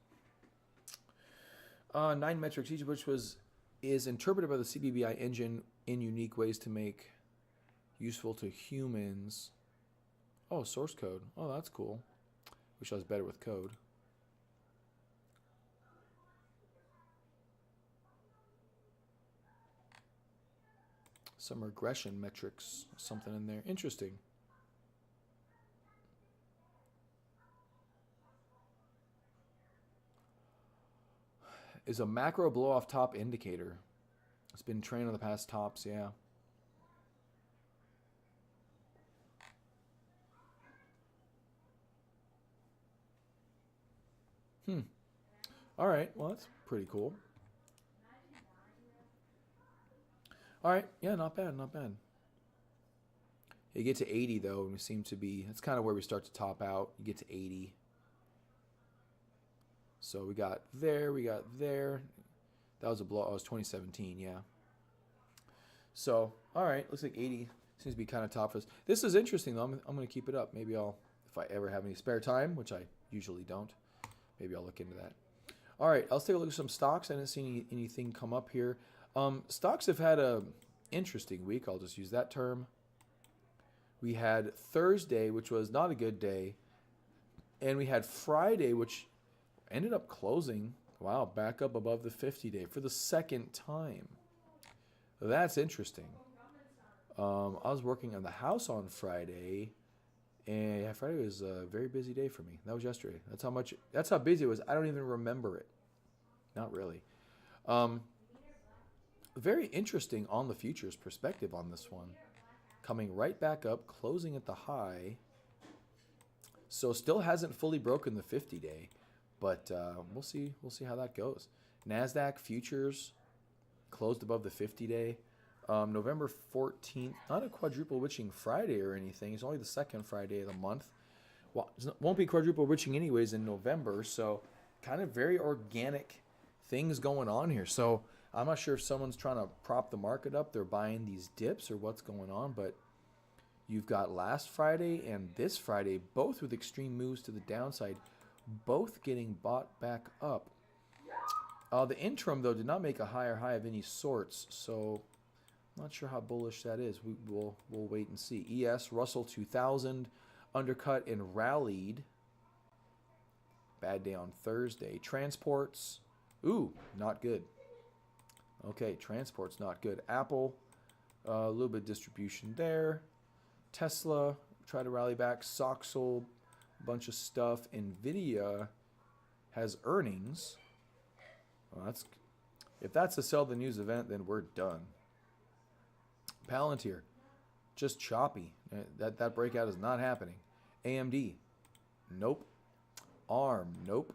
Nine metrics, each of which is interpreted by the CBBI engine in unique ways to make useful to humans. Oh, source code. Oh, that's cool. Wish I was better with code. Some regression metrics, something in there. Interesting. Is a macro blow off top indicator. It's been trained on the past tops, yeah. All right, well, that's pretty cool. All right, yeah, not bad, not bad. You get to 80, though, and we seem to be, that's kind of where we start to top out. You get to 80. So we got there, That was a blow. Oh, it was 2017, yeah. So, all right, looks like 80 seems to be kind of top for us. This is interesting, though. I'm going to keep it up. Maybe if I ever have any spare time, which I usually don't, maybe I'll look into that. All right, let's take a look at some stocks. I didn't see anything come up here. Stocks have had a interesting week. I'll just use that term. We had Thursday, which was not a good day, and we had Friday, which ended up closing, wow, back up above the 50-day for the second time. That's interesting. I was working on the house on Friday, and yeah, Friday was a very busy day for me. That was yesterday. That's how busy it was. I don't even remember it. Not really. Um, Very interesting on the futures perspective on this one. Coming right back up, closing at the high. So still hasn't fully broken the 50-day, but we'll see. We'll see how that goes. Nasdaq futures closed above the 50-day. November 14th, not a quadruple witching Friday or anything. It's only the second Friday of the month. Well, it won't be quadruple witching anyways in November, so kind of very organic things going on here. So I'm not sure if someone's trying to prop the market up. They're buying these dips or what's going on, but you've got last Friday and this Friday, both with extreme moves to the downside, both getting bought back up. The interim, though, did not make a higher high of any sorts, so I'm not sure how bullish that is. We'll wait and see. ES, Russell 2000, undercut and rallied. Bad day on Thursday. Transports, ooh, not good. Okay, transport's not good. Apple, a little bit of distribution there. Tesla, try to rally back. Soxel, a bunch of stuff. Nvidia has earnings. Well, if that's a sell the news event, then we're done. Palantir, just choppy. That breakout is not happening. AMD, nope. ARM, nope.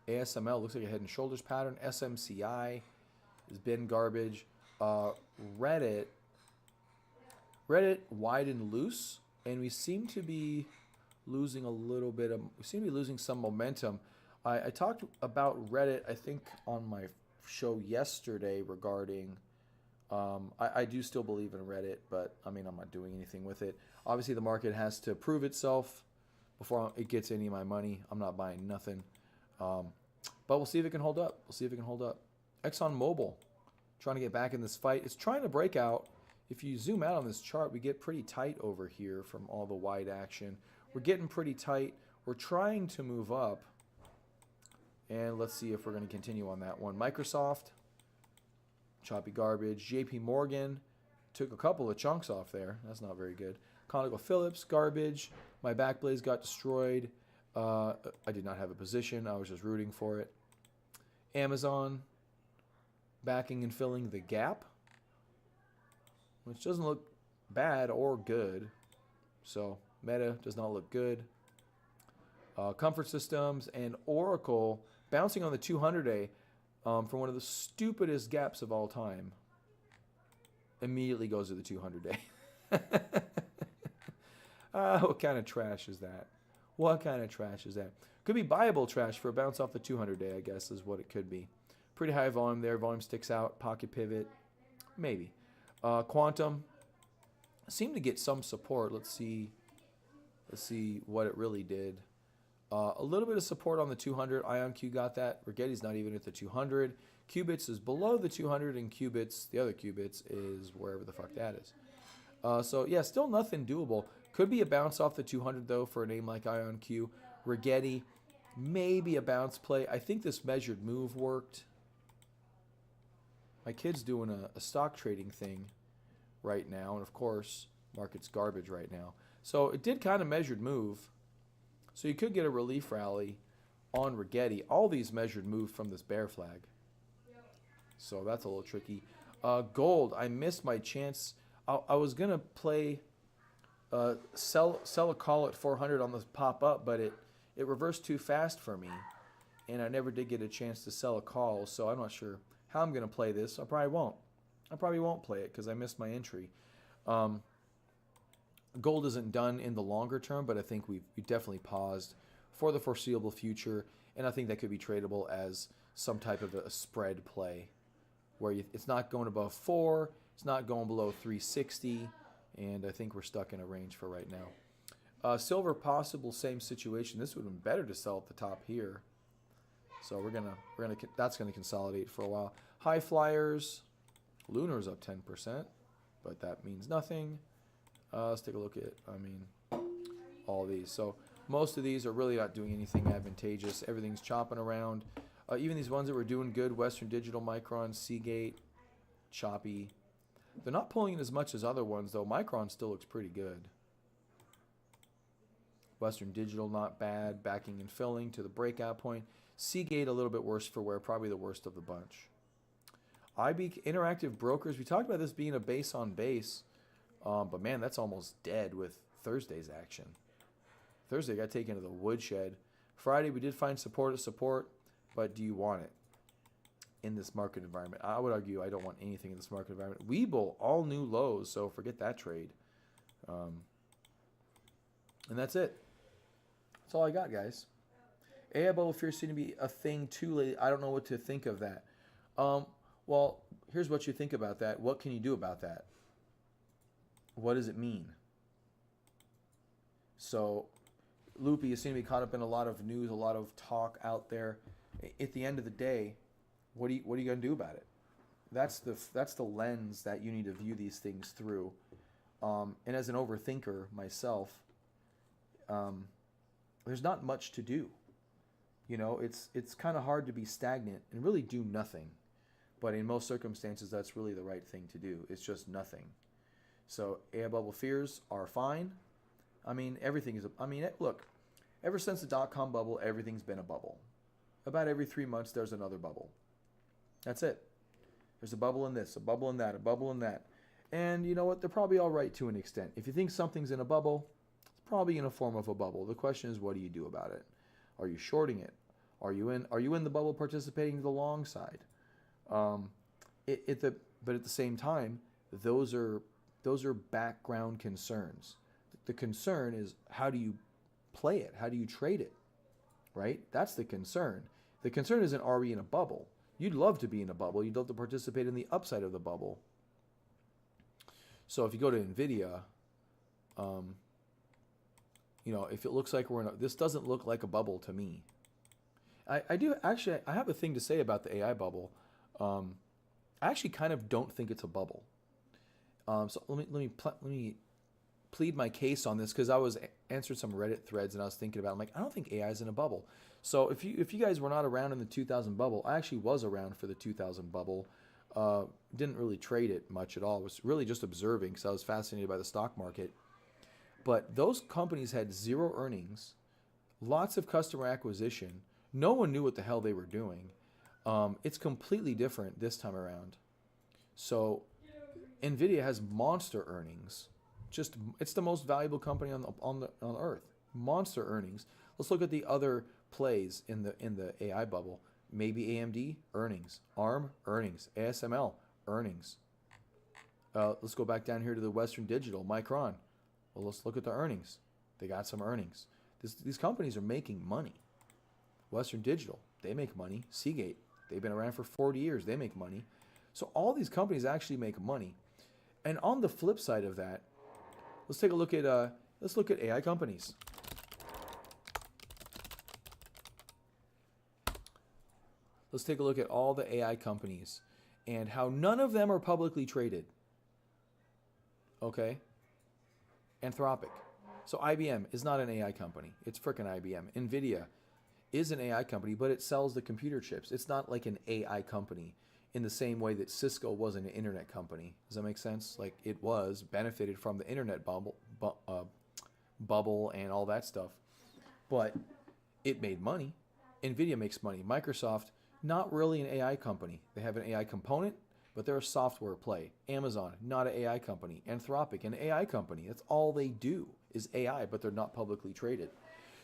ASML looks like a head and shoulders pattern. SMCI has been garbage. Reddit wide and loose, and we seem to be losing some momentum. I talked about Reddit, I think, on my show yesterday regarding. I do still believe in Reddit, but I mean, I'm not doing anything with it. Obviously, the market has to prove itself before it gets any of my money. I'm not buying nothing. But we'll see if it can hold up. ExxonMobil, trying to get back in this fight. It's trying to break out. If you zoom out on this chart, we get pretty tight over here from all the wide action. We're getting pretty tight. We're trying to move up. And let's see if we're going to continue on that one. Microsoft, choppy garbage. JP Morgan took a couple of chunks off there. That's not very good. ConocoPhillips, garbage. My Backblaze got destroyed. I did not have a position. I was just rooting for it. Amazon, backing and filling the gap, which doesn't look bad or good. So Meta does not look good. Comfort Systems and Oracle bouncing on the 200-day from one of the stupidest gaps of all time. Immediately goes to the 200-day. What kind of trash is that? Could be buyable trash for a bounce off the 200-day, I guess, is what it could be. Pretty high volume there. Volume sticks out. Pocket pivot. Maybe. Quantum seemed to get some support. Let's see what it really did. A little bit of support on the 200. IonQ got that. Rigetti's not even at the 200. Qubits is below the 200, and Qubits, the other Qubits, is wherever the fuck that is. So, yeah, still nothing doable. Could be a bounce off the 200, though, for a name like IonQ. Rigetti, maybe a bounce play. I think this measured move worked. My kid's doing a stock trading thing right now, and of course, market's garbage right now. So it did kind of measured move. So you could get a relief rally on Rigetti. All these measured move from this bear flag. So that's a little tricky. Gold, I missed my chance. I was going to play sell a call at 400 on this pop up, but it reversed too fast for me, and I never did get a chance to sell a call, so I'm not sure how I'm going to play this. I probably won't play it because I missed my entry. Gold isn't done in the longer term, but I think we definitely paused for the foreseeable future, and I think that could be tradable as some type of a spread play where it's not going above 4, it's not going below 360, and I think we're stuck in a range for right now. Silver, possible same situation. This would have been better to sell at the top here. So that's gonna consolidate for a while. High flyers, Lunar's up 10%, but that means nothing. Let's take a look at, all these. So most of these are really not doing anything advantageous. Everything's chopping around. Even these ones that were doing good, Western Digital, Micron, Seagate, choppy. They're not pulling it as much as other ones, though. Micron still looks pretty good. Western Digital, not bad. Backing and filling to the breakout point. Seagate, a little bit worse for wear, probably the worst of the bunch. IB Interactive Brokers, we talked about this being a base on base, but man, that's almost dead with Thursday's action. Thursday got taken to the woodshed. Friday, we did find support at support, but do you want it in this market environment? I would argue I don't want anything in this market environment. Webull, all new lows, so forget that trade. And that's it. That's all I got, guys. AI bubble fears seem to be a thing too late. I don't know what to think of that. Well, here's what you think about that. What can you do about that? What does it mean? So, Loopy, you seem to be caught up in a lot of news, a lot of talk out there. At the end of the day, what are you going to do about it? That's the lens that you need to view these things through. And as an overthinker myself, there's not much to do. You know, it's kind of hard to be stagnant and really do nothing. But in most circumstances, that's really the right thing to do. It's just nothing. So AI bubble fears are fine. I mean, everything is. Look, ever since the dot-com bubble, everything's been a bubble. About every 3 months, there's another bubble. That's it. There's a bubble in this, a bubble in that, a bubble in that. And you know what? They're probably all right to an extent. If you think something's in a bubble, it's probably in a form of a bubble. The question is, what do you do about it? Are you shorting it? Are you in the bubble participating to the long side? But at the same time, those are background concerns. The concern is, how do you play it? How do you trade it? Right? That's the concern. The concern isn't, are we in a bubble? You'd love to be in a bubble. You'd love to participate in the upside of the bubble. So if you go to NVIDIA, if it looks like this doesn't look like a bubble to me. I have a thing to say about the AI bubble. I actually kind of don't think it's a bubble. So let me plead my case on this, because I was answering some Reddit threads and I was thinking about it. I'm like, I don't think AI is in a bubble. So if you guys were not around in the 2000 bubble, I actually was around for the 2000 bubble. Didn't really trade it much at all. Was really just observing because I was fascinated by the stock market. But those companies had zero earnings, lots of customer acquisition. No one knew what the hell they were doing. It's completely different this time around. So NVIDIA has monster earnings. It's the most valuable company on earth. Monster earnings. Let's look at the other plays in the AI bubble. Maybe AMD earnings, ARM earnings, ASML earnings. Let's go back down here to the Western Digital, Micron. Well, let's look at the earnings. They got some earnings. These companies are making money. Western Digital, they make money. Seagate, they've been around for 40 years. They make money. So all these companies actually make money. And on the flip side of that, let's take a look at AI companies. Let's take a look at all the AI companies and how none of them are publicly traded. Okay? Anthropic. So IBM is not an AI company. It's frickin' IBM. NVIDIA is an AI company, but it sells the computer chips. It's not like an AI company in the same way that Cisco was an internet company. Does that make sense? Like, it benefited from the internet bubble and all that stuff. But it made money. NVIDIA makes money. Microsoft, not really an AI company. They have an AI component, but they're a software play. Amazon, not an AI company. Anthropic, an AI company. That's all they do is AI, but they're not publicly traded.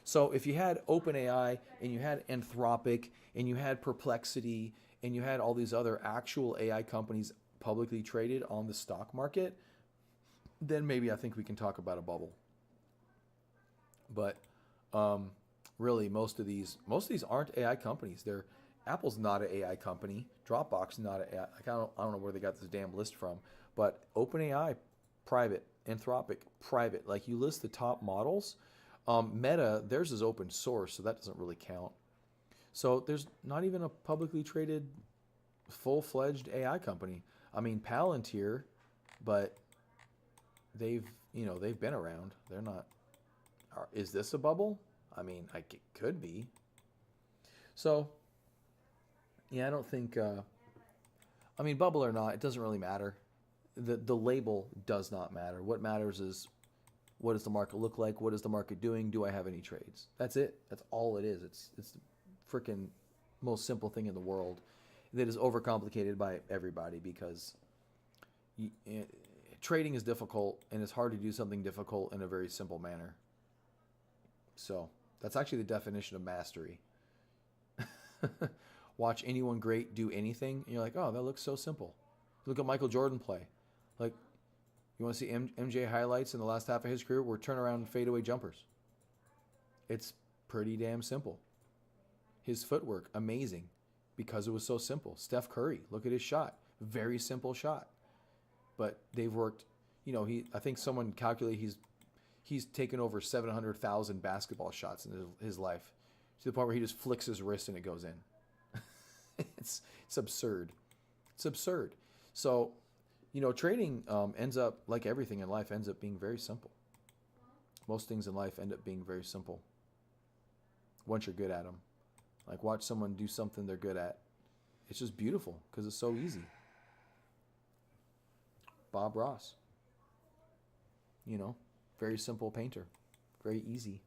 So if you had OpenAI and you had Anthropic and you had Perplexity and you had all these other actual AI companies publicly traded on the stock market, then maybe I think we can talk about a bubble. But really, most of these aren't AI companies. Apple's not an AI company. Dropbox not an AI. I don't know where they got this damn list from. But OpenAI, private. Anthropic, private. Like, you list the top models. Meta, theirs is open source, so that doesn't really count. So there's not even a publicly traded, full-fledged AI company. I mean, Palantir, but they've been around. They're not. Is this a bubble? I mean, it could be. So, yeah, I don't think. Bubble or not, it doesn't really matter. the label does not matter. What matters is, what does the market look like? What is the market doing? Do I have any trades? That's it. That's all it is. It's the freaking most simple thing in the world that is overcomplicated by everybody because you, trading is difficult and it's hard to do something difficult in a very simple manner. So that's actually the definition of mastery. Watch anyone great do anything, and you're like, oh, that looks so simple. Look at Michael Jordan play. Like, you want to see MJ highlights in the last half of his career were turnaround fadeaway jumpers. It's pretty damn simple. His footwork, amazing, because it was so simple. Steph Curry, look at his shot. Very simple shot. But they've worked, I think someone calculated he's taken over 700,000 basketball shots in his life, to the point where he just flicks his wrist and it goes in. It's absurd. It's absurd. So, trading ends up, like everything in life, ends up being very simple. Most things in life end up being very simple once you're good at them. Like, watch someone do something they're good at. It's just beautiful because it's so easy. Bob Ross. Very simple painter. Very easy.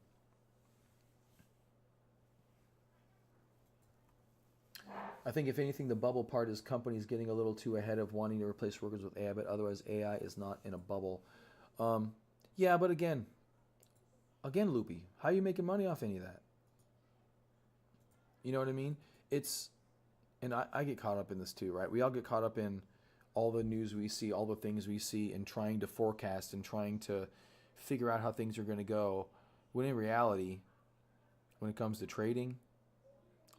I think if anything, the bubble part is companies getting a little too ahead of wanting to replace workers with AI, but otherwise AI is not in a bubble. Yeah, but again, Loopy, how are you making money off any of that? You know what I mean? And I get caught up in this too, right? We all get caught up in all the news we see, all the things we see, and trying to forecast and trying to figure out how things are going to go. When in reality, when it comes to trading,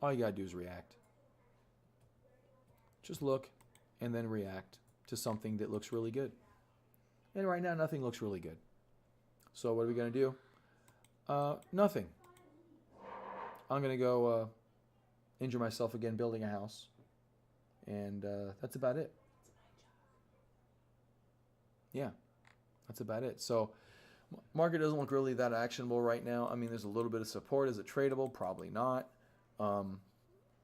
all you got to do is react. Just look and then react to something that looks really good. And right now, nothing looks really good. So what are we going to do? Nothing. I'm going to go injure myself again building a house. And that's about it. Yeah, that's about it. So market doesn't look really that actionable right now. I mean, there's a little bit of support. Is it tradable? Probably not.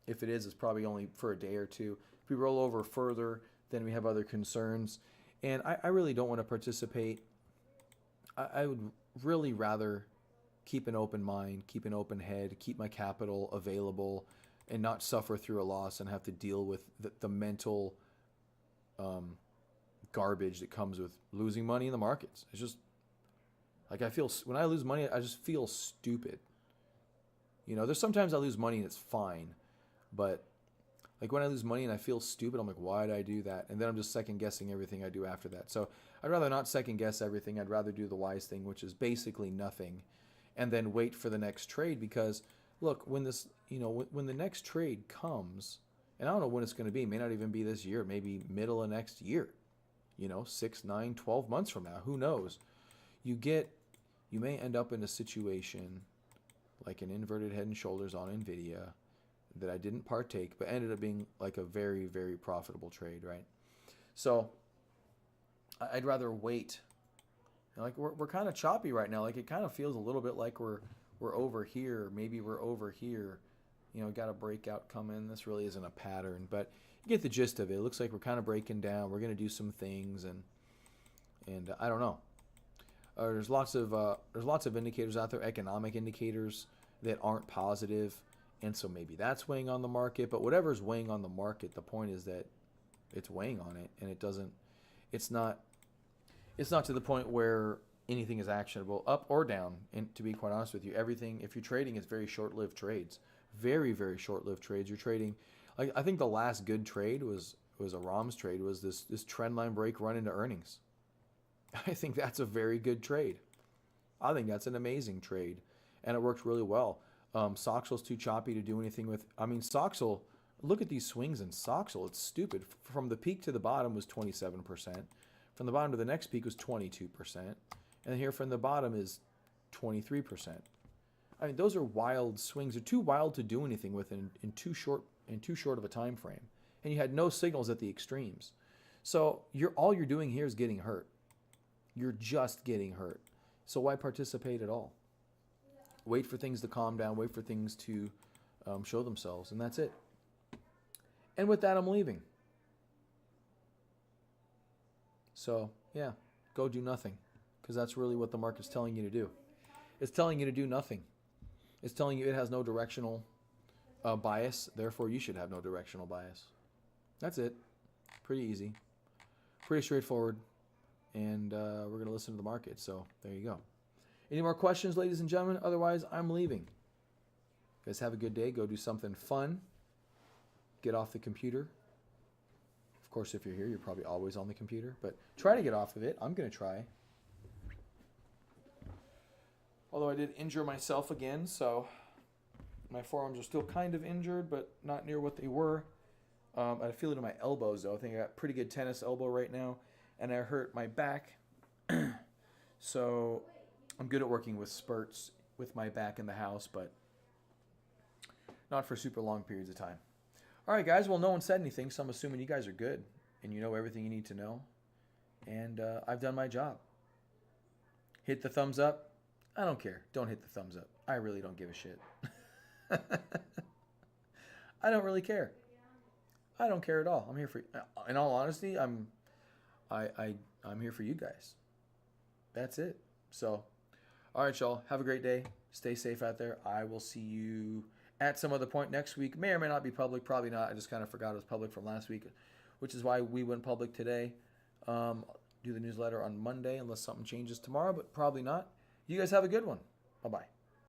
If it is, it's probably only for a day or two. If we roll over further, then we have other concerns. And I really don't want to participate. I would really rather keep an open mind, keep an open head, keep my capital available, and not suffer through a loss and have to deal with the mental garbage that comes with losing money in the markets. It's just like when I lose money, I just feel stupid. There's sometimes I lose money and it's fine, but like when I lose money and I feel stupid, I'm like, why did I do that? And then I'm just second guessing everything I do after that. So I'd rather not second guess everything. I'd rather do the wise thing, which is basically nothing, and then wait for the next trade. Because look, when the next trade comes, and I don't know when it's going to be, it may not even be this year, maybe middle of next year, 6, 9, 12 months from now, who knows? You may end up in a situation like an inverted head and shoulders on NVIDIA that I didn't partake, but ended up being like a very, very profitable trade, right? So I'd rather wait. Like we're kind of choppy right now. Like it kind of feels a little bit like we're over here. Maybe we're over here. Got a breakout coming. This really isn't a pattern, but you get the gist of it. It looks like we're kind of breaking down. We're going to do some things, and I don't know. There's lots of indicators out there, economic indicators that aren't positive, and so maybe that's weighing on the market. But whatever's weighing on the market, the point is that it's weighing on it, and it's not to the point where anything is actionable, up or down. And to be quite honest with you, everything, if you're trading, it's very short-lived trades, very, very short-lived trades. You're trading, like I think the last good trade was a ROMS trade, was this trend line break run into earnings. I think that's a very good trade. I think that's an amazing trade, and it worked really well. Soxel's too choppy to do anything with. I mean, Soxel, look at these swings in Soxel. It's stupid. From the peak to the bottom was 27%. From the bottom to the next peak was 22%. And then here from the bottom is 23%. I mean, those are wild swings. They're too wild to do anything with in too short of a time frame. And you had no signals at the extremes. So all you're doing here is getting hurt. You're just getting hurt. So why participate at all? Wait for things to calm down. Wait for things to show themselves. And that's it. And with that, I'm leaving. So yeah, go do nothing, because that's really what the market's telling you to do. It's telling you to do nothing. It's telling you it has no directional bias. Therefore, you should have no directional bias. That's it. Pretty easy. Pretty straightforward. And we're going to listen to the market. So there you go. Any more questions, ladies and gentlemen? Otherwise, I'm leaving. You guys have a good day. Go do something fun. Get off the computer. Of course, if you're here, you're probably always on the computer. But try to get off of it. I'm going to try. Although I did injure myself again, so my forearms are still kind of injured, but not near what they were. I feel it in my elbows, though. I think I got pretty good tennis elbow right now. And I hurt my back. So I'm good at working with spurts with my back in the house, but not for super long periods of time. All right, guys. Well, no one said anything, so I'm assuming you guys are good and you know everything you need to know. And I've done my job. Hit the thumbs up. I don't care. Don't hit the thumbs up. I really don't give a shit. I don't really care. I don't care at all. I'm here for. In all honesty, I'm here for you guys. That's it. So, all right, y'all. Have a great day. Stay safe out there. I will see you at some other point next week. May or may not be public. Probably not. I just kind of forgot it was public from last week, which is why we went public today. Do the newsletter on Monday unless something changes tomorrow, but probably not. You guys have a good one. Bye-bye.